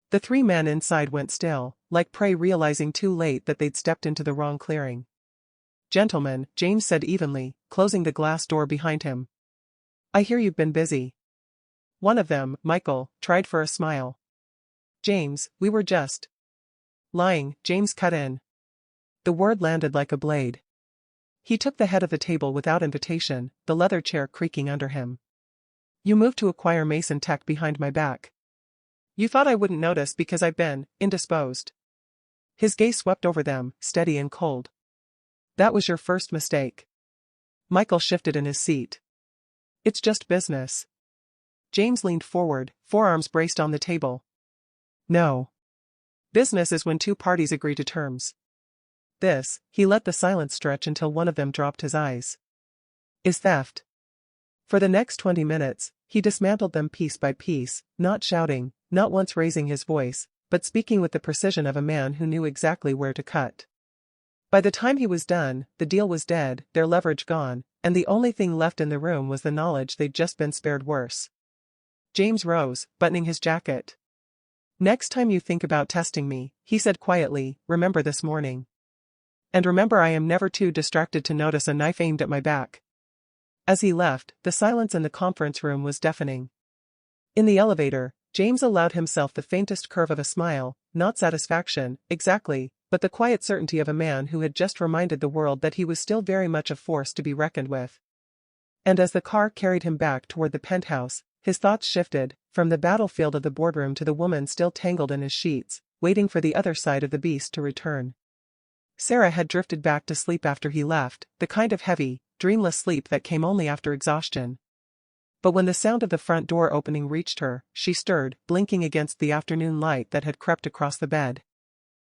The three men inside went still, like prey realizing too late that they'd stepped into the wrong clearing. "Gentlemen," James said evenly, closing the glass door behind him. "I hear you've been busy." One of them, Michael, tried for a smile. "James, we were just lying," James cut in. The word landed like a blade. He took the head of the table without invitation, the leather chair creaking under him. "You moved to acquire Mason Tech behind my back. You thought I wouldn't notice because I've been indisposed." His gaze swept over them, steady and cold. "That was your first mistake." Michael shifted in his seat. "It's just business." James leaned forward, forearms braced on the table. "No. Business is when two parties agree to terms. this, he let the silence stretch until one of them dropped his eyes. Is theft. For the next 20 minutes, he dismantled them piece by piece, not shouting, not once raising his voice, but speaking with the precision of a man who knew exactly where to cut. By the time he was done, the deal was dead, their leverage gone, and the only thing left in the room was the knowledge they'd just been spared worse. James rose, buttoning his jacket. Next time you think about testing me, he said quietly, remember this morning. And remember I am never too distracted to notice a knife aimed at my back. As he left, the silence in the conference room was deafening. In the elevator, James allowed himself the faintest curve of a smile, not satisfaction, exactly, but the quiet certainty of a man who had just reminded the world that he was still very much a force to be reckoned with. And as the car carried him back toward the penthouse, his thoughts shifted, from the battlefield of the boardroom to the woman still tangled in his sheets, waiting for the other side of the beast to return. Sarah had drifted back to sleep after he left, the kind of heavy, dreamless sleep that came only after exhaustion. But when the sound of the front door opening reached her, she stirred, blinking against the afternoon light that had crept across the bed.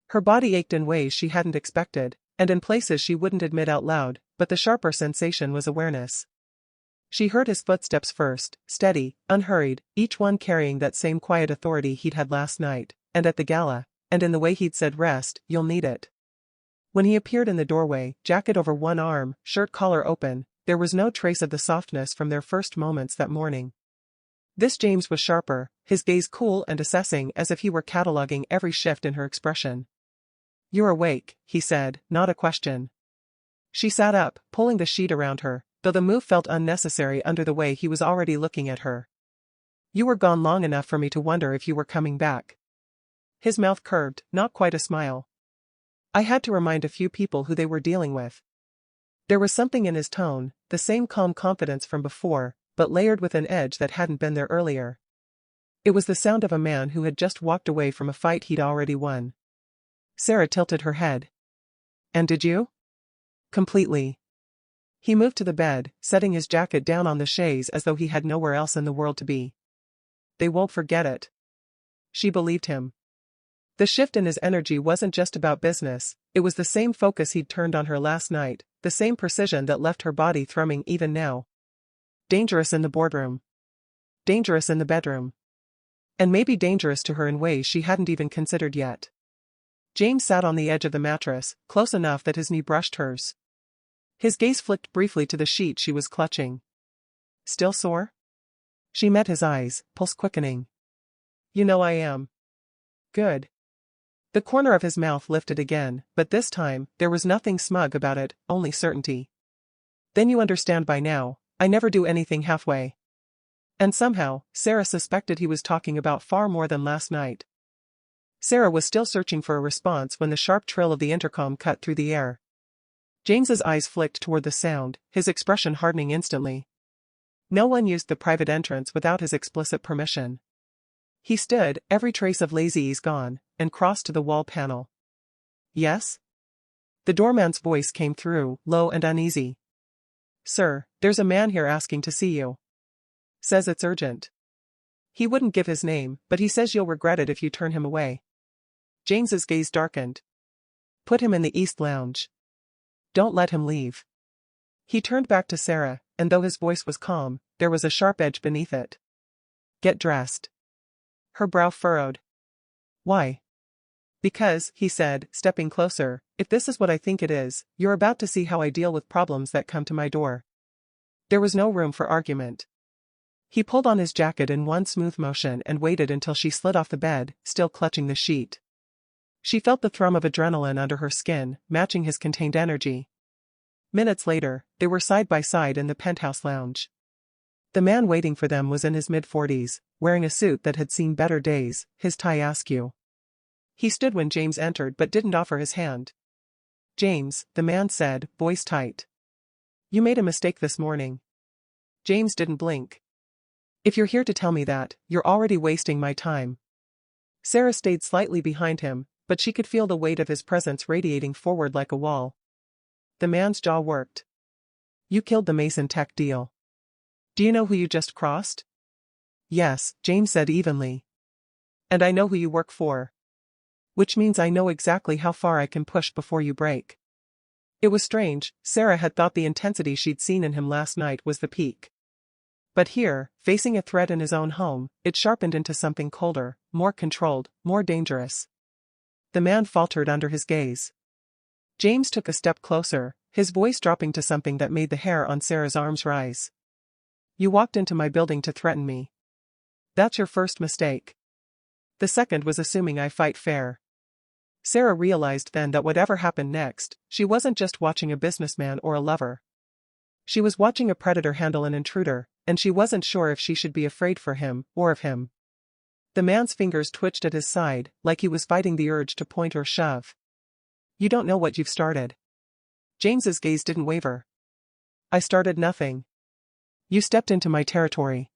Her body ached in ways she hadn't expected, and in places she wouldn't admit out loud, but the sharper sensation was awareness. She heard his footsteps first, steady, unhurried, each one carrying that same quiet authority he'd had last night, and at the gala, and in the way he'd said rest, you'll need it. When he appeared in the doorway, jacket over one arm, shirt collar open, there was no trace of the softness from their first moments that morning. This James was sharper, his gaze cool and assessing as if he were cataloging every shift in her expression. You're awake, he said, not a question. She sat up, pulling the sheet around her, though the move felt unnecessary under the way he was already looking at her. You were gone long enough for me to wonder if you were coming back. His mouth curved, not quite a smile. I had to remind a few people who they were dealing with. There was something in his tone, the same calm confidence from before, but layered with an edge that hadn't been there earlier. It was the sound of a man who had just walked away from a fight he'd already won. Sarah tilted her head. And did you? Completely. He moved to the bed, setting his jacket down on the chaise as though he had nowhere else in the world to be. They won't forget it. She believed him. The shift in his energy wasn't just about business, it was the same focus he'd turned on her last night, the same precision that left her body thrumming even now. Dangerous in the boardroom. Dangerous in the bedroom. And maybe dangerous to her in ways she hadn't even considered yet. James sat on the edge of the mattress, close enough that his knee brushed hers. His gaze flicked briefly to the sheet she was clutching. Still sore? She met his eyes, pulse quickening. You know I am. Good. The corner of his mouth lifted again, but this time, there was nothing smug about it, only certainty. Then you understand by now, I never do anything halfway. And somehow, Sarah suspected he was talking about far more than last night. Sarah was still searching for a response when the sharp trill of the intercom cut through the air. James's eyes flicked toward the sound, his expression hardening instantly. No one used the private entrance without his explicit permission. He stood, every trace of lazy ease gone, and crossed to the wall panel. Yes? The doorman's voice came through, low and uneasy. Sir, there's a man here asking to see you. Says it's urgent. He wouldn't give his name, but he says you'll regret it if you turn him away. James's gaze darkened. Put him in the East Lounge. Don't let him leave. He turned back to Sarah, and though his voice was calm, there was a sharp edge beneath it. Get dressed. Her brow furrowed. Why? Because, he said, stepping closer, if this is what I think it is, you're about to see how I deal with problems that come to my door. There was no room for argument. He pulled on his jacket in one smooth motion and waited until she slid off the bed, still clutching the sheet. She felt the thrum of adrenaline under her skin, matching his contained energy. Minutes later, they were side by side in the penthouse lounge. The man waiting for them was in his mid-40s, wearing a suit that had seen better days, his tie askew. He stood when James entered but didn't offer his hand. James, the man said, voice tight. You made a mistake this morning. James didn't blink. If you're here to tell me that, you're already wasting my time. Sarah stayed slightly behind him, but she could feel the weight of his presence radiating forward like a wall. The man's jaw worked. You killed the Mason Tech deal. Do you know who you just crossed? Yes, James said evenly. And I know who you work for. Which means I know exactly how far I can push before you break. It was strange, Sarah had thought the intensity she'd seen in him last night was the peak. But here, facing a threat in his own home, it sharpened into something colder, more controlled, more dangerous. The man faltered under his gaze. James took a step closer, his voice dropping to something that made the hair on Sarah's arms rise. You walked into my building to threaten me. That's your first mistake. The second was assuming I fight fair. Sarah realized then that whatever happened next, she wasn't just watching a businessman or a lover. She was watching a predator handle an intruder, and she wasn't sure if she should be afraid for him or of him. The man's fingers twitched at his side, like he was fighting the urge to point or shove. You don't know what you've started. James's gaze didn't waver. I started nothing. You stepped into my territory.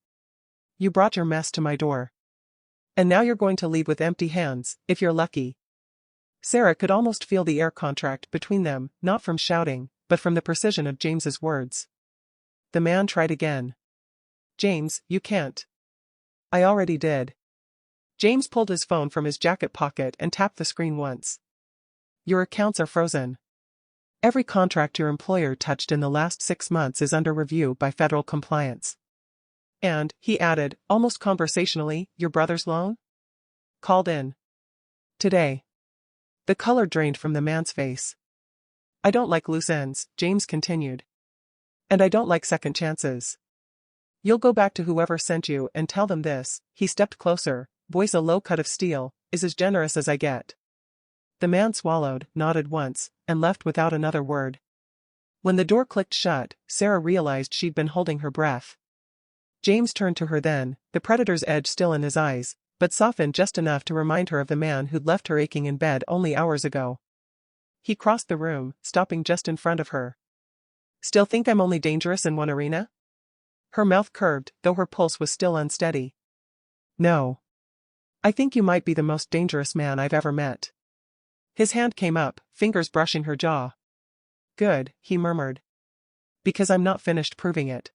You brought your mess to my door. And now you're going to leave with empty hands, if you're lucky. Sarah could almost feel the air contract between them, not from shouting, but from the precision of James's words. The man tried again. James, you can't. I already did. James pulled his phone from his jacket pocket and tapped the screen once. Your accounts are frozen. Every contract your employer touched in the last 6 months is under review by federal compliance. And, he added, almost conversationally, your brother's loan? Called in. Today. The color drained from the man's face. I don't like loose ends, James continued. And I don't like second chances. You'll go back to whoever sent you and tell them this, he stepped closer, voice a low cut of steel, is as generous as I get. The man swallowed, nodded once, and left without another word. When the door clicked shut, Sarah realized she'd been holding her breath. James turned to her then, the predator's edge still in his eyes, but softened just enough to remind her of the man who'd left her aching in bed only hours ago. He crossed the room, stopping just in front of her. Still think I'm only dangerous in one arena? Her mouth curved, though her pulse was still unsteady. No. I think you might be the most dangerous man I've ever met. His hand came up, fingers brushing her jaw. Good, he murmured. Because I'm not finished proving it.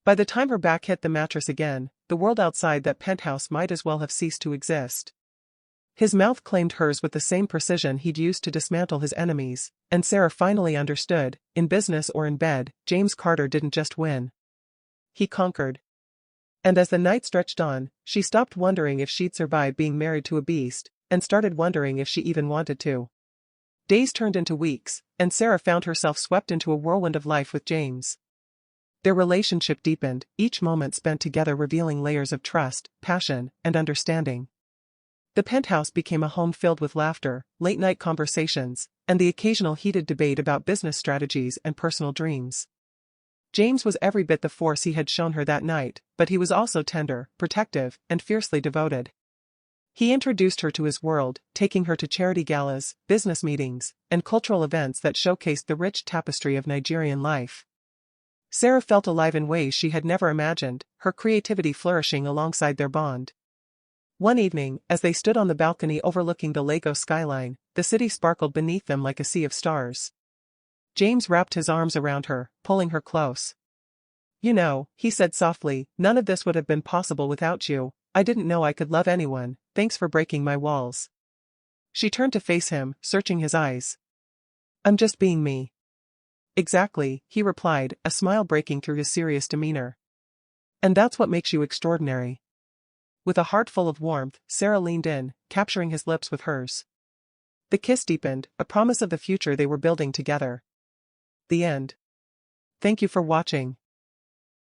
By the time her back hit the mattress again, the world outside that penthouse might as well have ceased to exist. His mouth claimed hers with the same precision he'd used to dismantle his enemies, and Sarah finally understood, in business or in bed, James Carter didn't just win. He conquered. And as the night stretched on, she stopped wondering if she'd survive being married to a beast, and started wondering if she even wanted to. Days turned into weeks, and Sarah found herself swept into a whirlwind of life with James. Their relationship deepened, each moment spent together revealing layers of trust, passion, and understanding. The penthouse became a home filled with laughter, late-night conversations, and the occasional heated debate about business strategies and personal dreams. James was every bit the force he had shown her that night, but he was also tender, protective, and fiercely devoted. He introduced her to his world, taking her to charity galas, business meetings, and cultural events that showcased the rich tapestry of Nigerian life. Sarah felt alive in ways she had never imagined, her creativity flourishing alongside their bond. One evening, as they stood on the balcony overlooking the Lagos skyline, the city sparkled beneath them like a sea of stars. James wrapped his arms around her, pulling her close. You know, he said softly, none of this would have been possible without you. I didn't know I could love anyone, thanks for breaking my walls. She turned to face him, searching his eyes. I'm just being me. Exactly, he replied, a smile breaking through his serious demeanor. And that's what makes you extraordinary. With a heart full of warmth, Sarah leaned in, capturing his lips with hers. The kiss deepened, a promise of the future they were building together. The end. Thank you for watching.